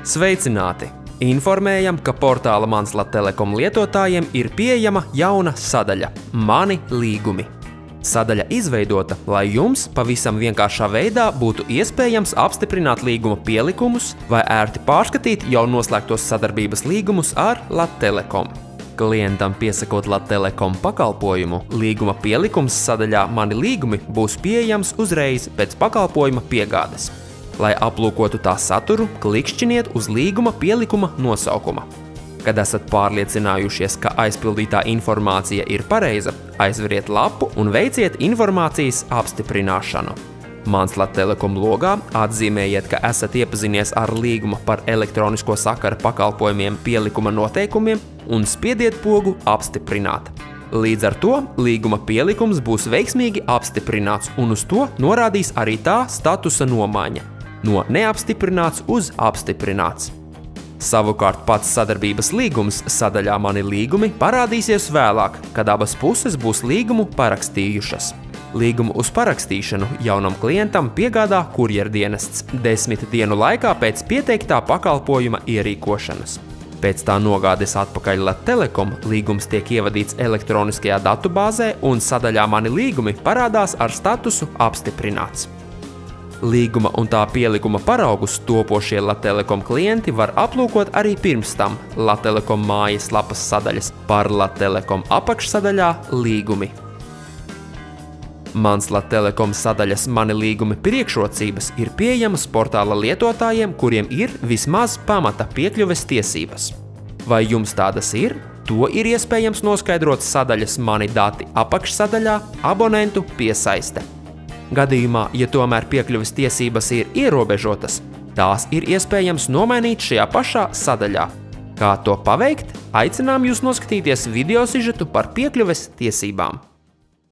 Sveicināti! Informējam, ka portāla Mans Latelekom lietotājiem ir pieejama jauna sadaļa – Mani līgumi. Sadaļa izveidota, lai jums pavisam vienkāršā veidā būtu iespējams apstiprināt līguma pielikumus vai ērti pārskatīt jau noslēgtos sadarbības līgumus ar Latelekom. Klientam piesakot Latelekom pakalpojumu, līguma pielikums sadaļā Mani līgumi būs pieejams uzreiz pēc pakalpojuma piegādes. Lai aplūkotu tā saturu, klikšķiniet uz līguma pielikuma nosaukuma. Kad esat pārliecinājušies, ka aizpildītā informācija ir pareiza, aizveriet lapu un veiciet informācijas apstiprināšanu. Mans Latelekom logā atzīmējiet, ka esat iepazinies ar līguma par elektronisko sakara pakalpojumiem pielikuma noteikumiem un spiediet pogu Apstiprināt. Līdz ar to līguma pielikums būs veiksmīgi apstiprināts un uz to norādīs arī tā statusa nomaiņa – no neapstiprināts uz apstiprināts. Savukārt pats sadarbības līgums sadaļā Mani līgumi parādīsies vēlāk, kad abas puses būs līgumu parakstījušas. Līgumu uz parakstīšanu jaunam klientam piegādā kurjerdienests 10 dienu laikā pēc pieteiktā pakalpojuma ierīkošanas. Pēc tā nogādes atpakaļ Latelekom līgums tiek ievadīts elektroniskajā datubāzē un sadaļā Mani līgumi parādās ar statusu Apstiprināts. Līguma un tā pielikuma paraugus topošie Latelekom klienti var aplūkot arī pirms tam Latelekom mājaslapas sadaļas par Latelekom apakšsadaļā Līgumi. Mans Latelekom sadaļas Mani līgumi priekšrocības ir pieejamas portāla lietotājiem, kuriem ir vismaz pamata piekļuves tiesības. Vai jums tādas ir? To ir iespējams noskaidrot sadaļas Mani dati apakšsadaļā Abonentu piesaiste. Gadījumā, ja tomēr piekļuves tiesības ir ierobežotas, tās ir iespējams nomainīt šajā pašā sadaļā. Kā to paveikt? Aicinām jūs noskatīties video sižetu par piekļuves tiesībām.